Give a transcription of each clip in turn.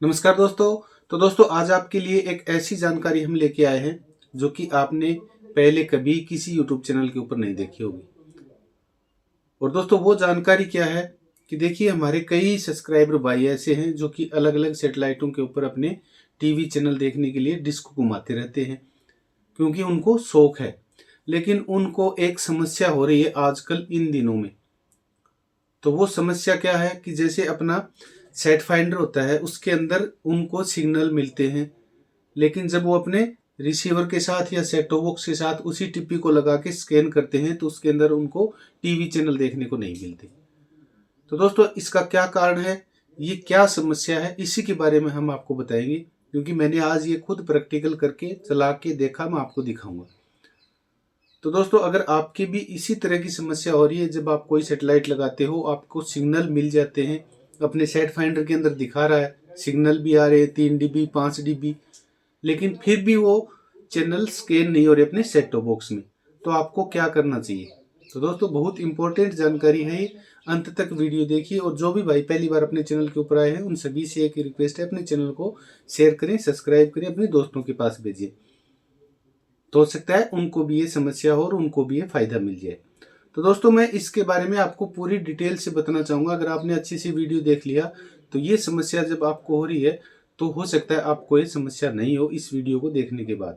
नमस्कार दोस्तों। तो दोस्तों आज आपके लिए एक ऐसी जानकारी हम लेके आए हैं जो कि आपने पहले कभी किसी यूट्यूब चैनल के ऊपर नहीं देखी होगी। और दोस्तों वो जानकारी क्या है कि देखिए हमारे कई सब्सक्राइबर भाई ऐसे हैं जो कि अलग अलग सेटेलाइटों के ऊपर अपने टीवी चैनल देखने के लिए डिस्क घुमाते रहते हैं क्योंकि उनको शौक है। लेकिन उनको एक समस्या हो रही है आजकल इन दिनों में। तो वो समस्या क्या है कि जैसे अपना सेट फाइंडर होता है उसके अंदर उनको सिग्नल मिलते हैं, लेकिन जब वो अपने रिसीवर के साथ या सेट टॉप बॉक्स के साथ उसी टिप्पी को लगा के स्कैन करते हैं तो उसके अंदर उनको टीवी चैनल देखने को नहीं मिलते। तो दोस्तों इसका क्या कारण है, ये क्या समस्या है, इसी के बारे में हम आपको बताएंगे क्योंकि मैंने आज ये खुद प्रैक्टिकल करके चला के देखा, मैं आपको दिखाऊंगा। तो दोस्तों अगर आपकी भी इसी तरह की समस्या हो रही है, जब आप कोई सेटेलाइट लगाते हो आपको सिग्नल मिल जाते हैं, अपने सेट फाइंडर के अंदर दिखा रहा है, सिग्नल भी आ रहे हैं 3 dB 5 dB, लेकिन फिर भी वो चैनल स्कैन नहीं हो रहे अपने सेट टॉप बॉक्स में, तो आपको क्या करना चाहिए। तो दोस्तों बहुत इंपॉर्टेंट जानकारी है ये, अंत तक वीडियो देखिए। और जो भी भाई पहली बार अपने चैनल के ऊपर आए हैं उन सभी से एक रिक्वेस्ट है, अपने चैनल को शेयर करें, सब्सक्राइब करें, अपने दोस्तों के पास भेजिए, तो हो सकता है उनको भी ये समस्या हो और उनको भी ये फायदा मिल जाए। तो दोस्तों मैं इसके बारे में आपको पूरी डिटेल से बताना चाहूँगा। अगर आपने अच्छी सी वीडियो देख लिया तो ये समस्या जब आपको हो रही है तो हो सकता है आपको ये समस्या नहीं हो इस वीडियो को देखने के बाद।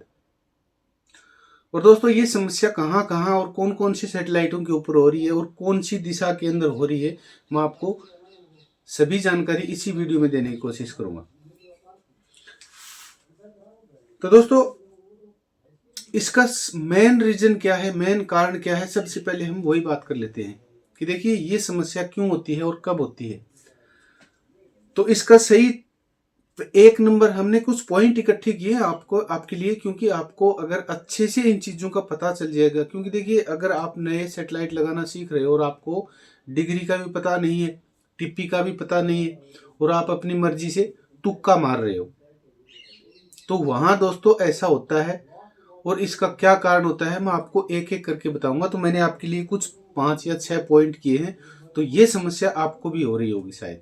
और दोस्तों ये समस्या कहाँ कहाँ और कौन कौन सी सैटेलाइटों के ऊपर हो रही है और कौन सी दिशा के अंदर हो रही है, मैं आपको सभी जानकारी इसी वीडियो में देने की कोशिश करूँगा। तो दोस्तों इसका मेन रीजन क्या है, मेन कारण क्या है, सबसे पहले हम वही बात कर लेते हैं कि देखिए ये समस्या क्यों होती है और कब होती है। तो इसका सही एक नंबर हमने कुछ पॉइंट इकट्ठे किए हैं आपको, आपके लिए, क्योंकि आपको अगर अच्छे से इन चीज़ों का पता चल जाएगा। क्योंकि देखिए अगर आप नए सेटेलाइट लगाना सीख रहे हो और आपको डिग्री का भी पता नहीं है, टिप्पी का भी पता नहीं है, और आप अपनी मर्जी से तुक्का मार रहे हो, तो वहाँ दोस्तों ऐसा होता है। और इसका क्या कारण होता है मैं आपको एक एक करके बताऊंगा। तो मैंने आपके लिए कुछ 5 या 6 पॉइंट किए हैं। तो ये समस्या आपको भी हो रही होगी शायद।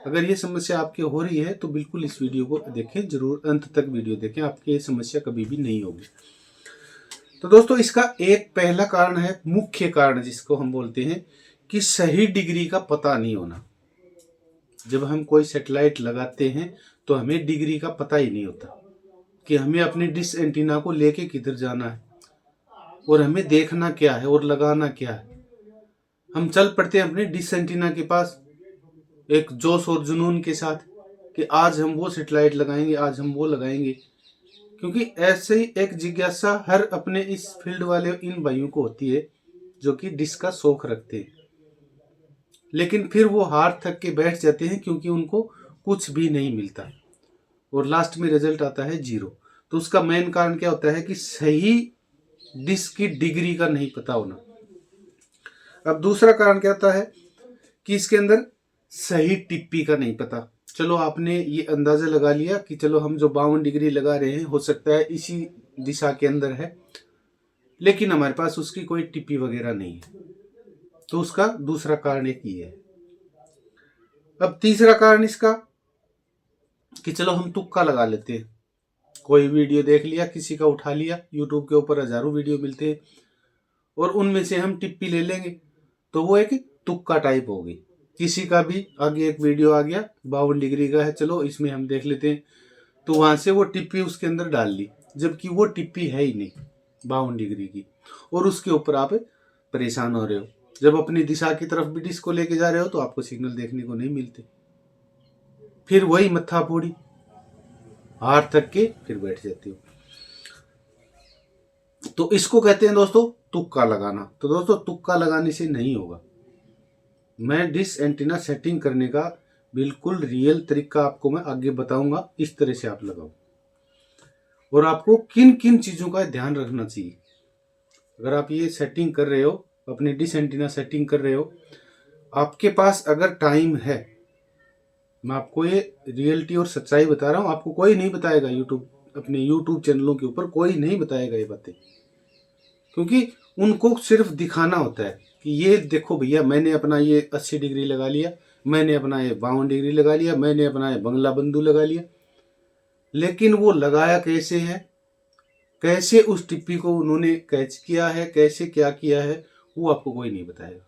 अगर ये समस्या आपके हो रही है तो बिल्कुल इस वीडियो को देखें, जरूर अंत तक वीडियो देखें, आपकी ये समस्या कभी भी नहीं होगी। तो दोस्तों इसका एक पहला कारण है, मुख्य कारण जिसको हम बोलते हैं कि सही डिग्री का पता नहीं होना। जब हम कोई सेटेलाइट लगाते हैं तो हमें डिग्री का पता ही नहीं होता कि हमें अपने डिश एंटीना को लेके किधर जाना है और हमें देखना क्या है और लगाना क्या है। हम चल पड़ते हैं अपने डिश एंटीना के पास एक जोश और जुनून के साथ कि आज हम वो सेटेलाइट लगाएंगे, आज हम वो लगाएंगे, क्योंकि ऐसे ही एक जिज्ञासा हर अपने इस फील्ड वाले इन भाइयों को होती है जो कि डिश का शौक रखते हैं। लेकिन फिर वो हार थक के बैठ जाते हैं क्योंकि उनको कुछ भी नहीं मिलता और लास्ट में रिजल्ट आता है 0। तो उसका मेन कारण क्या होता है कि सही डिश की डिग्री का नहीं पता होना। अब दूसरा कारण क्या होता है कि इसके अंदर सही टिप्पी का नहीं पता। चलो आपने ये अंदाजा लगा लिया कि चलो हम जो 52 डिग्री लगा रहे हैं हो सकता है इसी दिशा के अंदर है, लेकिन हमारे पास उसकी कोई टिप्पी वगैरह नहीं है। तो उसका दूसरा कारण एक ये है। अब तीसरा कारण इसका कि चलो हम तुक्का लगा लेते हैं, कोई वीडियो देख लिया, किसी का उठा लिया, यूट्यूब के ऊपर हजारों वीडियो मिलते हैं और उनमें से हम टिप्पी ले लेंगे, तो वो एक तुक्का टाइप होगी। किसी का भी आगे एक वीडियो आ गया 52 डिग्री का है, चलो इसमें हम देख लेते हैं, तो वहां से वो टिप्पी उसके अंदर डाल ली, जबकि वो टिप्पी है ही नहीं 52 डिग्री की, और उसके ऊपर आप परेशान हो रहे हो। जब अपनी दिशा की तरफ भी डिस्क को लेके जा रहे हो तो आपको सिग्नल देखने को नहीं मिलते, फिर वही मत्था फोड़ी, हार थक के फिर बैठ जाती हो। तो इसको कहते हैं दोस्तों तुक्का लगाना। तो दोस्तों तुक्का लगाने से नहीं होगा। मैं डिश एंटीना सेटिंग करने का बिल्कुल रियल तरीका आपको मैं आगे बताऊंगा, इस तरह से आप लगाओ। और आपको किन किन चीज़ों का ध्यान रखना चाहिए अगर आप ये सेटिंग कर रहे हो, अपनी डिश एंटीना सेटिंग कर रहे हो, आपके पास अगर टाइम है, मैं आपको ये रियलिटी और सच्चाई बता रहा हूँ, आपको कोई नहीं बताएगा, अपने यूट्यूब चैनलों के ऊपर कोई नहीं बताएगा ये बातें, क्योंकि उनको सिर्फ दिखाना होता है कि ये देखो भैया मैंने अपना ये 80 डिग्री लगा लिया, मैंने अपना ये 52 डिग्री लगा लिया, मैंने अपना ये बंगला बंधु लगा लिया, लेकिन वो लगाया कैसे है, कैसे उस टिप्पी को उन्होंने कैच किया है, कैसे क्या किया है, वो आपको कोई नहीं बताएगा,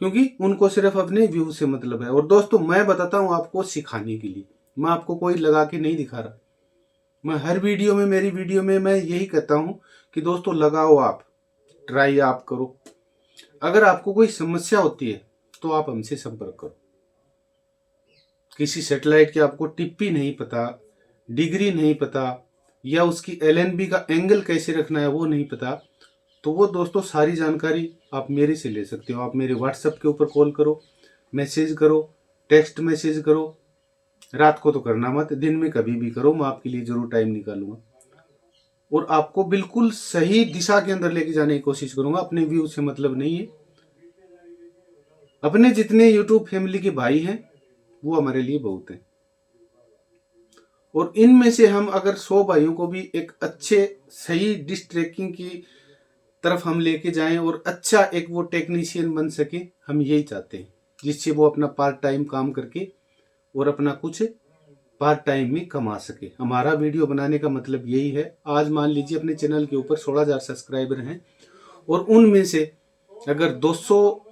क्योंकि उनको सिर्फ अपने व्यू से मतलब है। और दोस्तों मैं बताता हूं आपको सिखाने के लिए, मैं आपको कोई लगा के नहीं दिखा रहा। मैं हर वीडियो में, मेरी वीडियो में मैं यही कहता हूं कि दोस्तों लगाओ, आप ट्राई आप करो। अगर आपको कोई समस्या होती है तो आप हमसे संपर्क करो। किसी सैटेलाइट की आपको टिप्पी नहीं पता, डिग्री नहीं पता, या उसकी एलएनबी का एंगल कैसे रखना है वो नहीं पता, तो वो दोस्तों सारी जानकारी आप मेरे से ले सकते हो। आप मेरे व्हाट्सएप के ऊपर कॉल करो, मैसेज करो, टेक्स्ट मैसेज करो। रात को तो करना मत, दिन में कभी भी करो, मैं आपके लिए जरूर टाइम निकालूंगा और आपको बिल्कुल सही दिशा के अंदर लेके जाने की कोशिश करूंगा। अपने व्यू से मतलब नहीं है। अपने जितने यूट्यूब फैमिली के भाई हैं वो हमारे लिए बहुत हैं, और इनमें से हम अगर 100 भाइयों को भी एक अच्छे सही डिश ट्रैकिंग की तरफ हम लेके जाएं और अच्छा एक वो टेक्नीशियन बन सके, हम यही चाहते हैं, जिससे वो अपना पार्ट टाइम काम करके और अपना कुछ पार्ट टाइम में कमा सके। हमारा वीडियो बनाने का मतलब यही है। आज मान लीजिए अपने चैनल के ऊपर 16,000 सब्सक्राइबर हैं और उनमें से अगर 200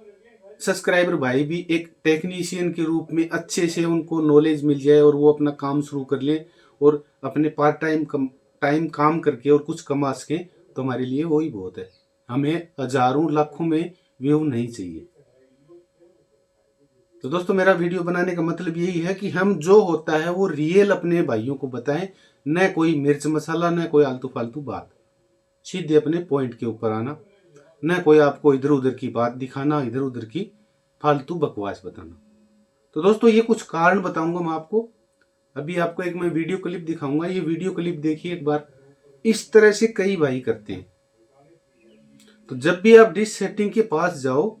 सब्सक्राइबर भाई भी एक टेक्नीशियन के रूप में अच्छे से उनको नॉलेज मिल जाए और वो अपना काम शुरू कर ले और अपने पार्ट टाइम काम करके और कुछ कमा सके, तो हमारे लिए वही बहुत है। हमें हजारों लाखों में व्यू नहीं चाहिए। तो दोस्तों मेरा वीडियो बनाने का मतलब यही है कि हम जो होता है वो रियल अपने भाइयों को बताएं, न कोई मिर्च मसाला, न कोई आलतू फालतू बात, सीधे अपने पॉइंट के ऊपर आना, न कोई आपको इधर उधर की बात दिखाना, इधर उधर की फालतू बकवास बताना। तो दोस्तों ये कुछ कारण बताऊंगा मैं आपको। अभी आपको एक मैं वीडियो क्लिप दिखाऊंगा, ये वीडियो क्लिप देखिए एक बार। इस तरह से कई भाई करते हैं। तो जब भी आप डिश सेटिंग के पास जाओ,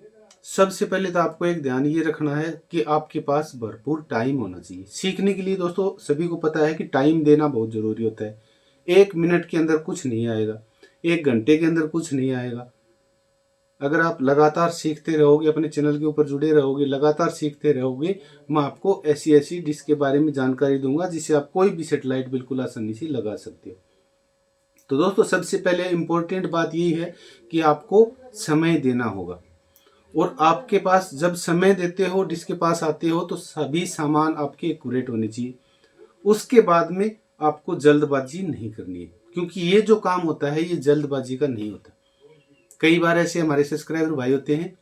सबसे पहले तो आपको एक ध्यान ये रखना है कि आपके पास भरपूर टाइम होना चाहिए सीखने के लिए। दोस्तों सभी को पता है कि टाइम देना बहुत जरूरी होता है। 1 मिनट के अंदर कुछ नहीं आएगा, 1 घंटे के अंदर कुछ नहीं आएगा। अगर आप लगातार सीखते रहोगे, अपने चैनल के ऊपर जुड़े रहोगे, लगातार सीखते रहोगे, मैं आपको ऐसी ऐसी डिश के बारे में जानकारी दूंगा जिससे आप कोई भी सेटेलाइट बिल्कुल आसानी से लगा सकते हो। तो दोस्तों सबसे पहले इम्पोर्टेंट बात यही है कि आपको समय देना होगा, और आपके पास जब समय देते हो, डिश के पास आते हो, तो सभी सामान आपके एक्यूरेट होने चाहिए। उसके बाद में आपको जल्दबाजी नहीं करनी है, क्योंकि ये जो काम होता है ये जल्दबाजी का नहीं होता। कई बार ऐसे हमारे सब्सक्राइबर भाई होते हैं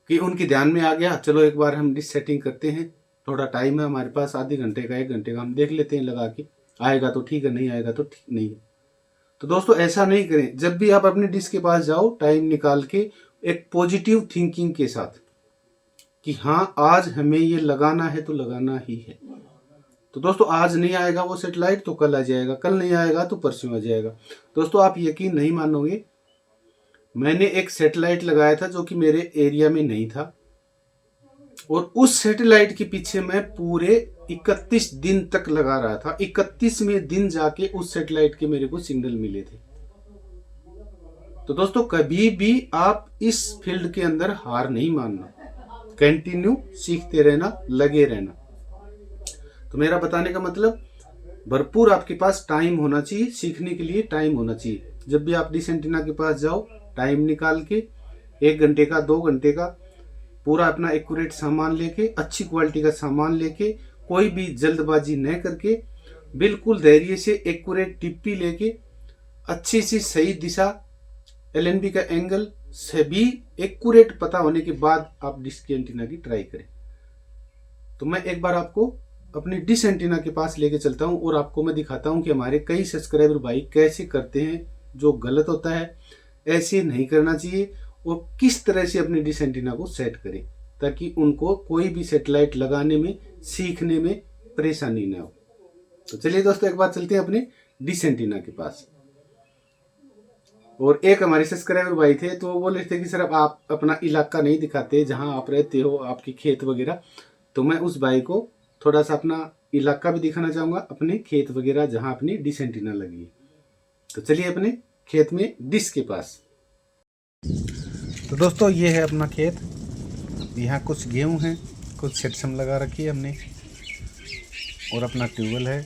कि उनके ध्यान में आ गया, चलो एक बार हम डिश सेटिंग करते हैं, थोड़ा टाइम है हमारे पास, आधे घंटे का 1 घंटे का, हम देख लेते हैं लगा के, आएगा तो ठीक है, नहीं आएगा तो ठीक नहीं है। तो दोस्तों ऐसा नहीं करें। जब भी आप अपने डिश के पास जाओ, टाइम निकाल के एक पॉजिटिव थिंकिंग के साथ कि हाँ आज हमें ये लगाना है तो लगाना ही है। तो दोस्तों आज नहीं आएगा वो सेटेलाइट तो कल आ जाएगा, कल नहीं आएगा तो परसों आ जाएगा। दोस्तों आप यकीन नहीं मानोगे, मैंने एक सेटेलाइट लगाया था जो कि मेरे एरिया में नहीं था, और उस सेटेलाइट के पीछे मैं पूरे 31 दिन तक लगा रहा था। 31वें दिन जाके उस सेटेलाइट के मेरे को सिग्नल मिले थे। तो दोस्तों कभी भी आप इस फील्ड के अंदर हार नहीं मानना, कंटिन्यू सीखते रहना, लगे रहना। तो मेरा बताने का मतलब, भरपूर आपके पास टाइम होना चाहिए, सीखने के लिए टाइम होना चाहिए। जब भी आप डिश एंटीना के पास जाओ, टाइम निकाल के 1 घंटे का, 2 घंटे का, पूरा अपना एक्यूरेट सामान लेके, अच्छी क्वालिटी का सामान लेके, कोई भी जल्दबाजी न करके, बिल्कुल धैर्य से एक्यूरेट टिप्पी लेके, अच्छी सी सही दिशा, एलएनबी का एंगल सभी एक्यूरेट पता होने के बाद आप डिश की एंटीना की ट्राई करें। तो मैं एक बार आपको अपनी डिश एंटीना के पास लेके चलता हूं और आपको मैं दिखाता हूं कि हमारे कई सब्सक्राइबर भाई कैसे करते हैं। जो गलत होता है ऐसे नहीं करना चाहिए, और किस तरह से अपनी डिश एंटीना को सेट करें ताकि उनको कोई भी सैटेलाइट लगाने में, सीखने में परेशानी ना हो। तो चलिए दोस्तों एक बार चलते हैं अपने डिश एंटीना के पास। और एक हमारे सब्सक्राइबर भाई थे, तो वो बोले थे कि सर अब आप अपना इलाका नहीं दिखाते जहां आप रहते हो, आपके खेत वगैरह। तो मैं उस भाई को थोड़ा सा अपना इलाका भी दिखाना चाहूँगा, अपने खेत वगैरह जहाँ अपनी डिश एंटीना लगी है। तो चलिए अपने खेत में डिश के पास। तो दोस्तों ये है अपना खेत, यहाँ कुछ गेहूँ हैं, कुछ सेटसम लगा रखी है हमने, और अपना ट्यूबवेल है।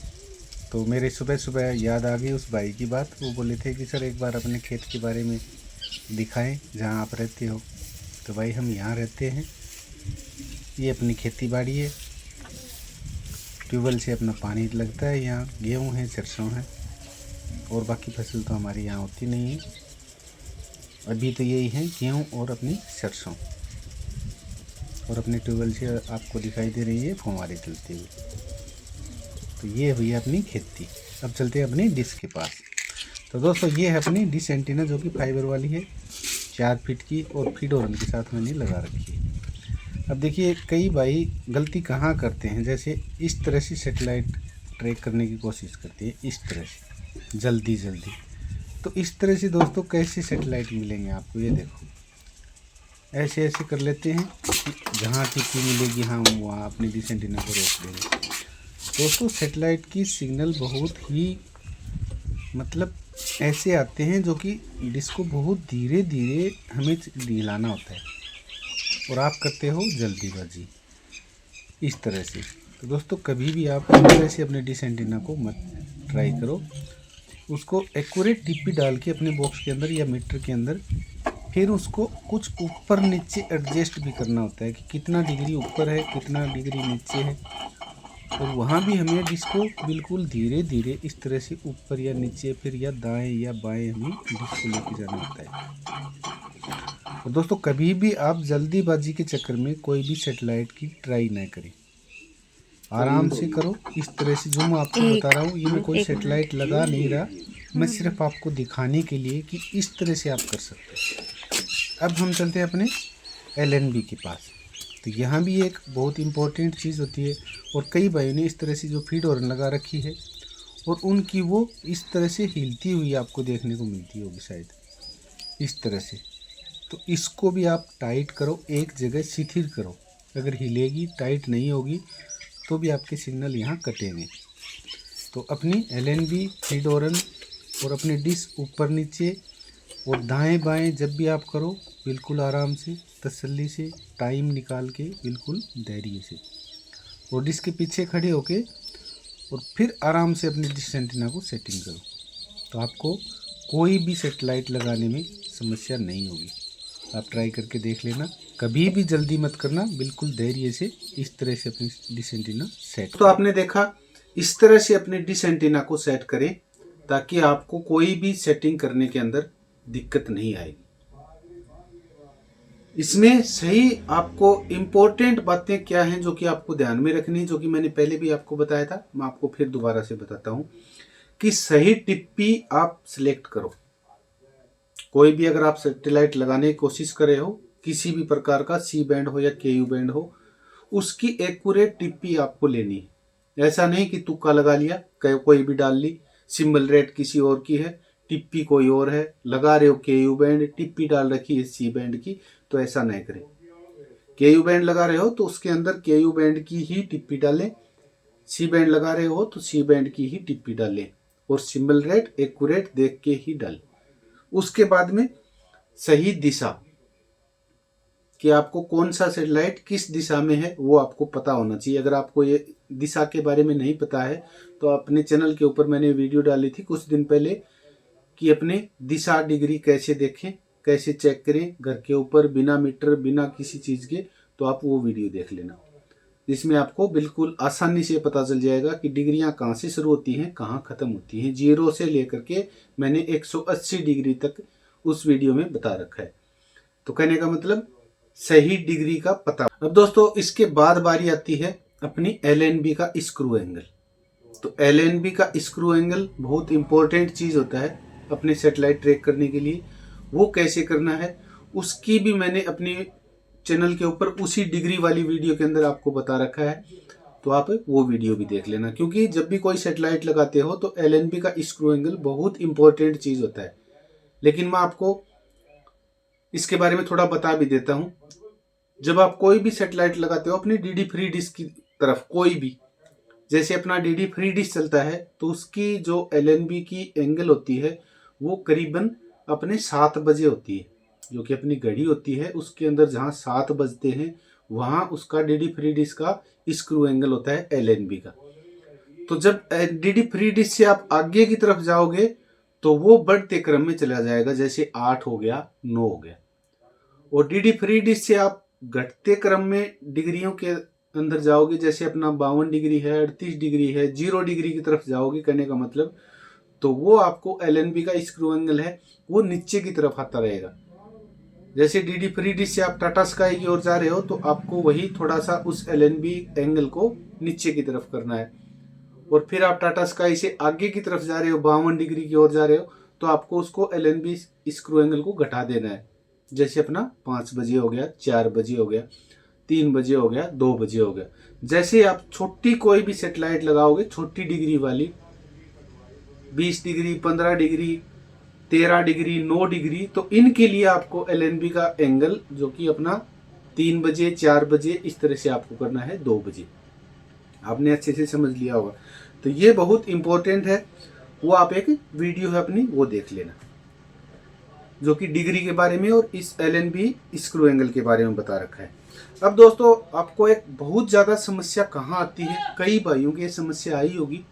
तो मेरे सुबह सुबह याद आ गई उस भाई की बात। वो बोले थे कि सर एक बार अपने खेत के बारे में दिखाएं जहाँ आप रहते हो। तो भाई हम यहाँ रहते हैं, ये अपनी खेती बाड़ी है, ट्यूबवेल से अपना पानी लगता है। यहाँ गेहूँ है, सरसों है, और बाकी फसल तो हमारी यहाँ होती नहीं है। अभी तो यही है गेहूँ और अपनी सरसों, और अपने ट्यूबवेल से आपको दिखाई दे रही है फुहारे चलते हुए। तो ये हुई अपनी खेती। अब चलते हैं अपनी डिश के पास। तो दोस्तों ये है अपनी डिश एंटीना, जो कि फाइबर वाली है, 4 फीट की, और फीड हॉर्न के साथ मैंने लगा रखी है। अब देखिए कई भाई गलती कहाँ करते हैं, जैसे इस तरह से सेटेलाइट ट्रैक करने की कोशिश करते हैं, इस तरह से जल्दी। तो इस तरह से दोस्तों कैसे सेटेलाइट मिलेंगे आपको, ये देखो ऐसे कर लेते हैं कि जहाँ टिप्पी मिलेगी हम वहाँ अपनी डिश एंटीना को रोक देंगे। दोस्तों सेटेलाइट की सिग्नल बहुत ही मतलब ऐसे आते हैं जो कि डिश को बहुत धीरे धीरे हमें हिलाना होता है, और आप करते हो जल्दीबाजी इस तरह से। तो दोस्तों कभी भी आप इस तरह से अपने डिश एंटीना को मत ट्राई करो। उसको एक्यूरेट टिप्पी डाल के अपने बॉक्स के अंदर या मीटर के अंदर, फिर उसको कुछ ऊपर नीचे एडजस्ट भी करना होता है कि कितना डिग्री ऊपर है, कितना डिग्री नीचे है। और वहाँ भी हमें डिश को बिल्कुल धीरे धीरे इस तरह से ऊपर या नीचे, फिर या दाएं या बाएं हमें डिश को लेके जाना होता है। तो दोस्तों कभी भी आप जल्दीबाजी के चक्कर में कोई भी सेटेलाइट की ट्राई ना करें, आराम से करो। इस तरह से जो मैं आपको बता रहा हूँ, ये मैं कोई सेटेलाइट लगा नहीं रहा, मैं सिर्फ आपको दिखाने के लिए कि इस तरह से आप कर सकते हैं। अब हम चलते हैं अपने LNB के पास। तो यहाँ भी एक बहुत इम्पोर्टेंट चीज़ होती है, और कई भाइयों ने इस तरह से जो फीड हॉर्न लगा रखी है, और उनकी वो इस तरह से हिलती हुई आपको देखने को मिलती होगी शायद, इस तरह से। तो इसको भी आप टाइट करो, एक जगह शिथिल करो। अगर हिलेगी, टाइट नहीं होगी, तो भी आपके सिग्नल यहाँ कटेंगे। तो अपनी LNB फीड हॉर्न और अपनी डिश ऊपर नीचे और दाएं बाएं जब भी आप करो, बिल्कुल आराम से, तसल्ली से, टाइम निकाल के, बिल्कुल धैर्य से, और डिश के पीछे खड़े होके, और फिर आराम से अपनी डिश एंटीना को सेटिंग करो। तो आपको कोई भी सेटेलाइट लगाने में समस्या नहीं होगी। आप ट्राई करके देख लेना, कभी भी जल्दी मत करना, बिल्कुल धैर्य से इस तरह से अपनी डिश एंटीना सेट। तो आपने देखा, इस तरह से अपने डिश एंटीना को सेट करें ताकि आपको कोई भी सेटिंग करने के अंदर दिक्कत नहीं आएगी। इसमें सही आपको इम्पोर्टेंट बातें क्या हैं जो कि आपको ध्यान में रखनी है, जो कि मैंने पहले भी आपको बताया था, मैं आपको फिर दोबारा से बताता हूं कि सही टिप्पी आप सिलेक्ट करो। कोई भी अगर आप सैटेलाइट लगाने की कोशिश कर रहे हो, किसी भी प्रकार का C बैंड हो या KU बैंड हो, उसकी एक्यूरेट टिप्पी आपको लेनी है। ऐसा नहीं कि तुक्का लगा लिया, कोई भी डाल ली, सिंबल रेट किसी और की है, टिप्पी कोई और है, लगा रहे हो KU बैंड, टिप्पी डाल रखी है C बैंड की, तो ऐसा नहीं करें। KU बैंड लगा रहे हो तो उसके अंदर KU बैंड की ही टिप्पी डालें, C बैंड लगा रहे हो तो C बैंड की ही टिप्पी डालें, और सिंबल रेट एक्यूरेट देख के ही डालें। उसके बाद में सही दिशा कि आपको कौन सा सैटेलाइट किस दिशा में है वो आपको पता होना चाहिए। अगर आपको ये दिशा के बारे में नहीं पता है तो अपने चैनल के ऊपर मैंने वीडियो डाली थी कुछ दिन पहले कि अपने दिशा डिग्री कैसे देखें, कैसे चेक करें घर के ऊपर, बिना मीटर, बिना किसी चीज़ के। तो आप वो वीडियो देख लेना, जिसमें आपको बिल्कुल आसानी से पता चल जाएगा कि डिग्रियां कहाँ से शुरू होती हैं, कहाँ ख़त्म होती हैं। 0 से लेकर के मैंने 180 डिग्री तक उस वीडियो में बता रखा है। तो कहने का मतलब सही डिग्री का पता। अब दोस्तों इसके बाद बारी आती है अपनी LNB का स्क्रू एंगल। तो LNB का स्क्रू एंगल बहुत इंपॉर्टेंट चीज़ होता है अपने सेटेलाइट ट्रैक करने के लिए। वो कैसे करना है उसकी भी मैंने अपने चैनल के ऊपर उसी डिग्री वाली वीडियो के अंदर आपको बता रखा है, तो आप वो वीडियो भी देख लेना। क्योंकि जब भी कोई सेटेलाइट लगाते हो तो LNB का स्क्रू एंगल बहुत इंपॉर्टेंट चीज़ होता है। लेकिन मैं आपको इसके बारे में थोड़ा बता भी देता हूँ। जब आप कोई भी सेटेलाइट लगाते हो अपनी DD फ्री डिश की तरफ, कोई भी, जैसे अपना DD फ्री डिश चलता है तो उसकी जो LNB की एंगल होती है वो करीबन अपने 7 बजे होती है। जो कि अपनी घड़ी होती है उसके अंदर जहाँ 7 बजते हैं वहाँ उसका डी डी फ्री डिश का स्क्रू एंगल होता है LNB का। तो जब डी डी फ्री डिश से आप आगे की तरफ जाओगे तो वो बढ़ते क्रम में चला जाएगा, जैसे 8 हो गया, 9 हो गया। और डी डी फ्री डिश से आप घटते क्रम में डिग्रियों के अंदर जाओगे, जैसे अपना 52 डिग्री है, 38 डिग्री है, 0 डिग्री की तरफ जाओगे कहने का मतलब, तो वो आपको LNB का स्क्रू एंगल है वो नीचे की तरफ आता रहेगा। जैसे डी डी फ्री डिश से आप टाटा स्काई की ओर जा रहे हो तो आपको वही थोड़ा सा उस LNB एंगल को नीचे की तरफ करना है। और फिर आप टाटा स्काई से आगे की तरफ जा रहे हो, 52 डिग्री की ओर जा रहे हो, तो आपको उसको LNB स्क्रू एंगल को घटा देना है। जैसे अपना 5 बजे हो गया, 4 बजे हो गया, 3 बजे हो गया, 2 बजे हो गया। जैसे आप छोटी कोई भी सेटेलाइट लगाओगे, छोटी डिग्री वाली, 20 डिग्री, 15 डिग्री, 13 डिग्री, 9 डिग्री, तो इनके लिए आपको LNB का एंगल जो कि अपना 3 बजे, 4 बजे इस तरह से आपको करना है 2 बजे। आपने अच्छे से समझ लिया होगा। तो ये बहुत इंपॉर्टेंट है, वो आप एक वीडियो है अपनी वो देख लेना, जो कि डिग्री के बारे में और इस LNB स्क्रू एंगल के बारे में बता रखा है। अब दोस्तों आपको एक बहुत ज़्यादा समस्या कहाँ आती है, कई भाइयों की ये समस्या आई होगी,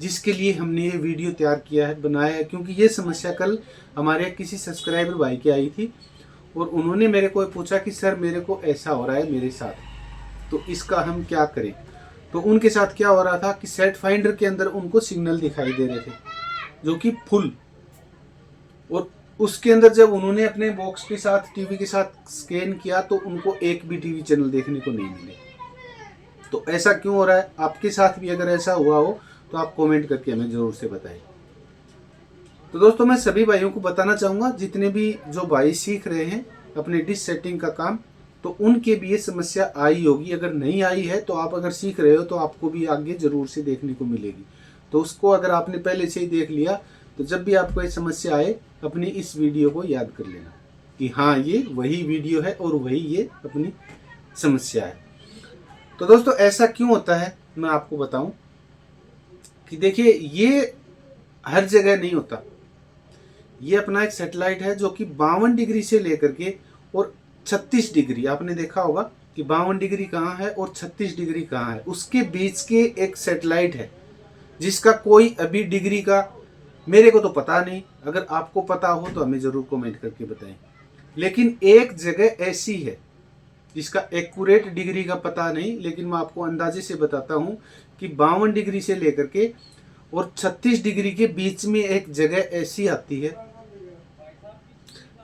जिसके लिए हमने ये वीडियो तैयार किया है, बनाया है, क्योंकि ये समस्या कल हमारे किसी सब्सक्राइबर भाई की आई थी और उन्होंने मेरे को पूछा कि सर मेरे को ऐसा हो रहा है मेरे साथ, तो इसका हम क्या करें। तो उनके साथ क्या हो रहा था कि सेट फाइंडर के अंदर उनको सिग्नल दिखाई दे रहे थे जो कि फुल, और उसके अंदर जब उन्होंने अपने बॉक्स के साथ, टीवी के साथ स्कैन किया तो उनको एक भी टीवी चैनल देखने को नहीं मिले। तो ऐसा क्यों हो रहा है, आपके साथ भी अगर ऐसा हुआ हो तो आप कमेंट करके हमें जरूर से बताएं। तो दोस्तों मैं सभी भाइयों को बताना चाहूँगा, जितने भी जो भाई सीख रहे हैं अपने डिश सेटिंग का काम, तो उनके भी ये समस्या आई होगी। अगर नहीं आई है तो आप अगर सीख रहे हो तो आपको भी आगे जरूर से देखने को मिलेगी। तो उसको अगर आपने पहले से ही देख लिया तो जब भी आपको ये समस्या आए अपनी इस वीडियो को याद कर लेना कि हाँ ये वही वीडियो है और वही ये अपनी समस्या है। तो दोस्तों ऐसा क्यों होता है मैं आपको बताऊं कि देखिए ये हर जगह नहीं होता। ये अपना एक सैटेलाइट है जो कि 52 डिग्री से लेकर के और 36 डिग्री, आपने देखा होगा कि 52 डिग्री कहाँ है और 36 डिग्री कहाँ है, उसके बीच के एक सैटेलाइट है जिसका कोई अभी डिग्री का मेरे को तो पता नहीं, अगर आपको पता हो तो हमें जरूर कमेंट करके बताएं। लेकिन एक जगह ऐसी है जिसका एक्यूरेट डिग्री का पता नहीं, लेकिन मैं आपको अंदाजे से बताता हूं कि 52 डिग्री से लेकर के और 36 डिग्री के बीच में एक जगह ऐसी आती है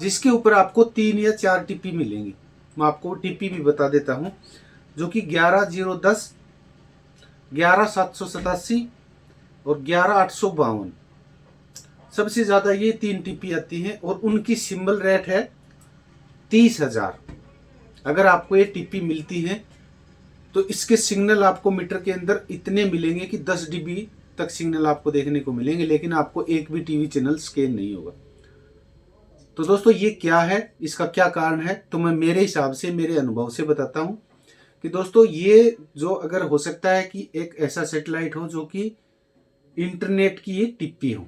जिसके ऊपर आपको 3 या 4 टिप्पी मिलेंगी। मैं आपको टिप्पी भी बता देता हूं, जो कि 11010, 11787 और 11852, सबसे ज्यादा ये 3 टिप्पी आती हैं और उनकी सिंबल रेट है 30,000। अगर आपको ये टिप्पी मिलती है तो इसके सिग्नल आपको मीटर के अंदर इतने मिलेंगे कि 10 dB तक सिग्नल आपको देखने को मिलेंगे, लेकिन आपको एक भी टीवी चैनल स्कैन नहीं होगा। तो दोस्तों ये क्या है, इसका क्या कारण है, तो मैं मेरे हिसाब से, मेरे अनुभव से बताता हूं कि दोस्तों ये जो अगर हो सकता है कि एक ऐसा सैटेलाइट हो जो कि इंटरनेट की ये टिप्पी हो,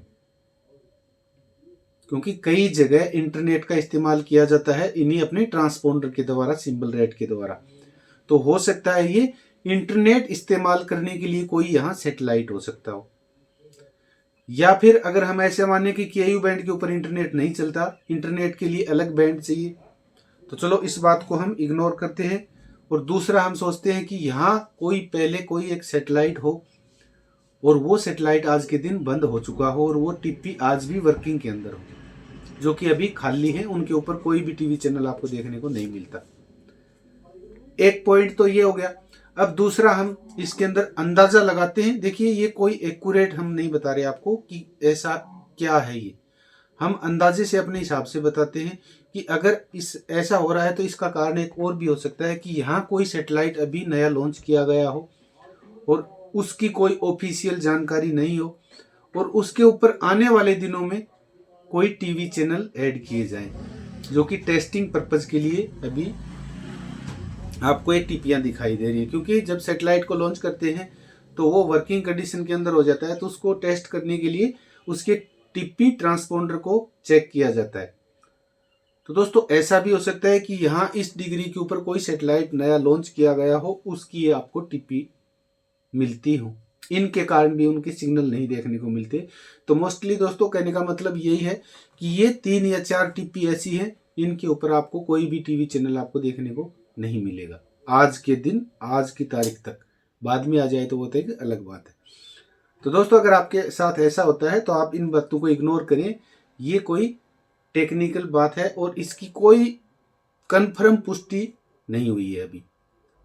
क्योंकि कई जगह इंटरनेट का इस्तेमाल किया जाता है इन्हीं अपने ट्रांसपोंडर के द्वारा, सिंबल रेट के द्वारा। तो हो सकता है ये इंटरनेट इस्तेमाल करने के लिए कोई यहाँ सैटेलाइट हो सकता हो, या फिर अगर हम ऐसे माने कि KU बैंड के ऊपर इंटरनेट नहीं चलता, इंटरनेट के लिए अलग बैंड चाहिए, तो चलो इस बात को हम इग्नोर करते हैं। और दूसरा हम सोचते हैं कि यहाँ कोई पहले कोई एक सैटेलाइट हो और वो सैटेलाइट आज के दिन बंद हो चुका हो और वो टिप्पी आज भी वर्किंग के अंदर हो, जो कि अभी खाली है, उनके ऊपर कोई भी टीवी चैनल आपको देखने को नहीं मिलता। एक पॉइंट तो ये हो गया। अब दूसरा हम इसके अंदर अंदाजा लगाते हैं। देखिए ये कोई एक्यूरेट हम नहीं बता रहे आपको कि ऐसा क्या है, ये हम अंदाजे से अपने हिसाब से बताते हैं कि अगर इस ऐसा हो रहा है तो इसका कारण एक और भी हो सकता है कि यहाँ कोई सैटेलाइट अभी नया लॉन्च किया गया हो और उसकी कोई ऑफिशियल जानकारी नहीं हो और उसके ऊपर आने वाले दिनों में कोई टीवी चैनल ऐड किए जाएं, जो कि टेस्टिंग पर्पज के लिए अभी आपको एक टिप्पियाँ दिखाई दे रही है। क्योंकि जब सैटेलाइट को लॉन्च करते हैं तो वो वर्किंग कंडीशन के अंदर हो जाता है, तो उसको टेस्ट करने के लिए उसके टिप्पी ट्रांसपोंडर को चेक किया जाता है। तो दोस्तों ऐसा भी हो सकता है कि यहाँ इस डिग्री के ऊपर कोई सैटेलाइट नया लॉन्च किया गया हो, उसकी ये आपको टीपी मिलती हो, इनके कारण भी उनके सिग्नल नहीं देखने को मिलते। तो मोस्टली दोस्तों कहने का मतलब यही है कि ये 3 या 4 टीपी ऐसी हैं, इनके ऊपर आपको कोई भी टीवी चैनल आपको देखने को नहीं मिलेगा आज के दिन, आज की तारीख तक। बाद में आ जाए तो वो तो एक अलग बात है। तो दोस्तों अगर आपके साथ ऐसा होता है तो आप इन बातों को इग्नोर करें, ये कोई टेक्निकल बात है और इसकी कोई कंफर्म पुष्टि नहीं हुई है अभी।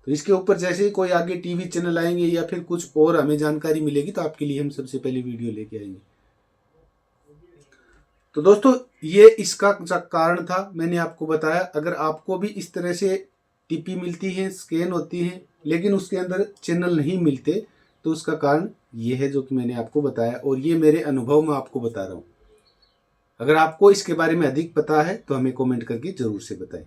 तो इसके ऊपर जैसे ही कोई आगे टीवी चैनल आएंगे या फिर कुछ और हमें जानकारी मिलेगी तो आपके लिए हम सबसे पहले वीडियो लेके आएंगे। तो दोस्तों ये इसका कारण था, मैंने आपको बताया। अगर आपको भी इस तरह से टीपी मिलती है, स्कैन होती है, लेकिन उसके अंदर चैनल नहीं मिलते, तो उसका कारण ये है जो कि मैंने आपको बताया और ये मेरे अनुभव में आपको बता रहा हूँ। अगर आपको इसके बारे में अधिक पता है तो हमें कमेंट करके जरूर से बताएं।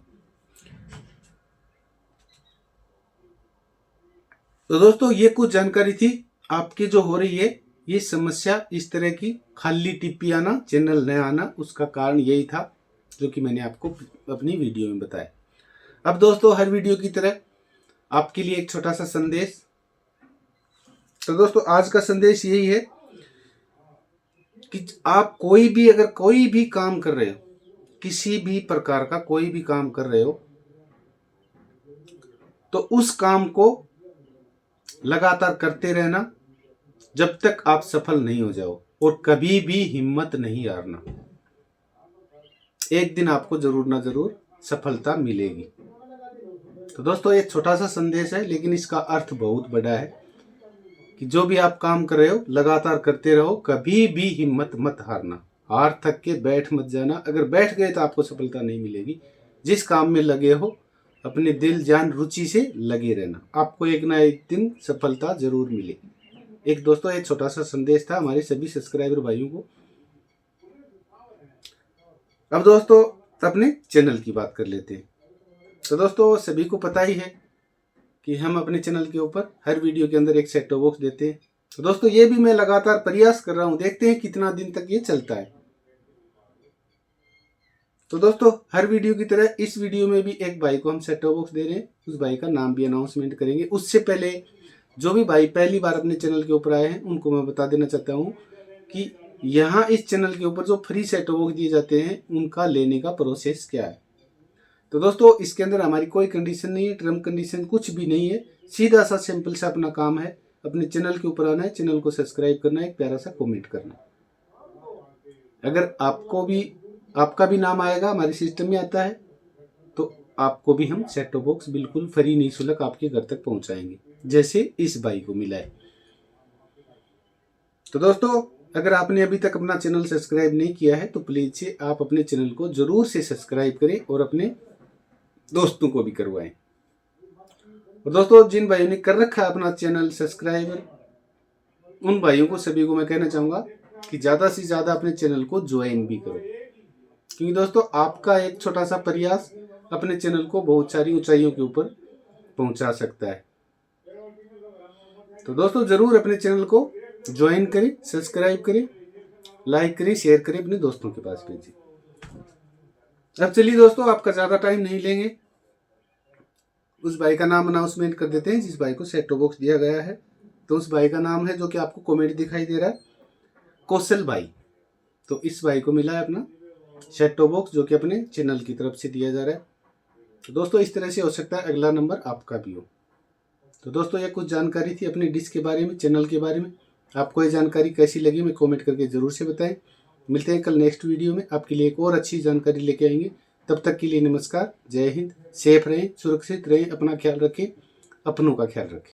तो दोस्तों ये कुछ जानकारी थी आपकी जो हो रही है ये समस्या, इस तरह की खाली टीपी आना, चैनल न आना, उसका कारण यही था जो कि मैंने आपको अपनी वीडियो में बताया। अब दोस्तों हर वीडियो की तरह आपके लिए एक छोटा सा संदेश। तो दोस्तों आज का संदेश यही है कि आप अगर कोई भी काम कर रहे हो, किसी भी प्रकार का कोई भी काम कर रहे हो, तो उस काम को लगातार करते रहना जब तक आप सफल नहीं हो जाओ, और कभी भी हिम्मत नहीं हारना। एक दिन आपको जरूर ना जरूर सफलता मिलेगी। तो दोस्तों एक छोटा सा संदेश है, लेकिन इसका अर्थ बहुत बड़ा है कि जो भी आप काम कर रहे हो लगातार करते रहो, कभी भी हिम्मत मत हारना, हार थक के बैठ मत जाना। अगर बैठ गए तो आपको सफलता नहीं मिलेगी। जिस काम में लगे हो अपने दिल जान रुचि से लगे रहना, आपको एक ना एक दिन सफलता जरूर मिलेगी। एक दोस्तों एक छोटा सा संदेश था हमारे सभी सब्सक्राइबर भाइयों को। अब दोस्तों अपने चैनल की बात कर लेते हैं। तो दोस्तों सभी को पता ही है कि हम अपने चैनल के ऊपर हर वीडियो के अंदर एक सेट टॉप बॉक्स देते हैं। तो दोस्तों ये भी मैं लगातार प्रयास कर रहा हूं, देखते हैं कितना दिन तक ये चलता है। तो दोस्तों हर वीडियो की तरह इस वीडियो में भी एक भाई को हम सेट टॉप बॉक्स दे रहे हैं, उस भाई का नाम भी अनाउंसमेंट करेंगे। उससे पहले जो भी भाई पहली बार अपने चैनल के ऊपर आए हैं उनको मैं बता देना चाहता हूं कि यहाँ इस चैनल के ऊपर जो फ्री सेट टॉप बॉक्स दिए जाते हैं उनका लेने का प्रोसेस क्या है। तो दोस्तों इसके अंदर हमारी कोई कंडीशन नहीं है, टर्म कंडीशन कुछ भी नहीं है, सीधा सा सिंपल सा अपना काम है, अपने चैनल के ऊपर आना है, चैनल को सब्सक्राइब करना है, एक प्यारा सा कमेंट करना। अगर आपका भी नाम आएगा, हमारे सिस्टम में आता है, तो आपको भी हम सेट टॉप बॉक्स बिल्कुल फ्री निःशुल्क आपके घर तक पहुंचाएंगे, जैसे इस भाई को मिला है। तो दोस्तों अगर आपने अभी तक अपना चैनल सब्सक्राइब नहीं किया है तो प्लीज से आप अपने चैनल को जरूर से सब्सक्राइब करें और अपने दोस्तों को भी करवाएं। और दोस्तों जिन भाइयों ने कर रखा है अपना चैनल सब्सक्राइब, उन भाइयों को सभी को मैं कहना चाहूंगा कि ज्यादा से ज्यादा अपने चैनल को ज्वाइन भी करो, क्योंकि दोस्तों आपका एक छोटा सा प्रयास अपने चैनल को बहुत सारी ऊंचाइयों के ऊपर पहुंचा सकता है। तो दोस्तों जरूर अपने चैनल को ज्वाइन करें, सब्सक्राइब करें, लाइक करें, शेयर करें, अपने दोस्तों के पास भेजें। अब चलिए दोस्तों आपका ज्यादा टाइम नहीं लेंगे, उस भाई का नाम अनाउंसमेंट कर देते हैं जिस भाई को सेट टॉप बॉक्स दिया गया है। तो उस भाई का नाम है जो कि आपको कमेंट दिखाई दे रहा है, कौशल भाई। तो इस भाई को मिला है अपना सेट टॉप बॉक्स जो कि अपने चैनल की तरफ से दिया जा रहा है। तो दोस्तों इस तरह से हो सकता है अगला नंबर आपका भी हो। तो दोस्तों ये कुछ जानकारी थी अपने डिश के बारे में, चैनल के बारे में। आपको ये जानकारी कैसी लगी मैं कमेंट करके जरूर से बताएं। मिलते हैं कल नेक्स्ट वीडियो में, आपके लिए एक और अच्छी जानकारी लेके आएंगे। तब तक के लिए नमस्कार, जय हिंद, सेफ रहें, सुरक्षित रहें, अपना ख्याल रखें, अपनों का ख्याल रखें।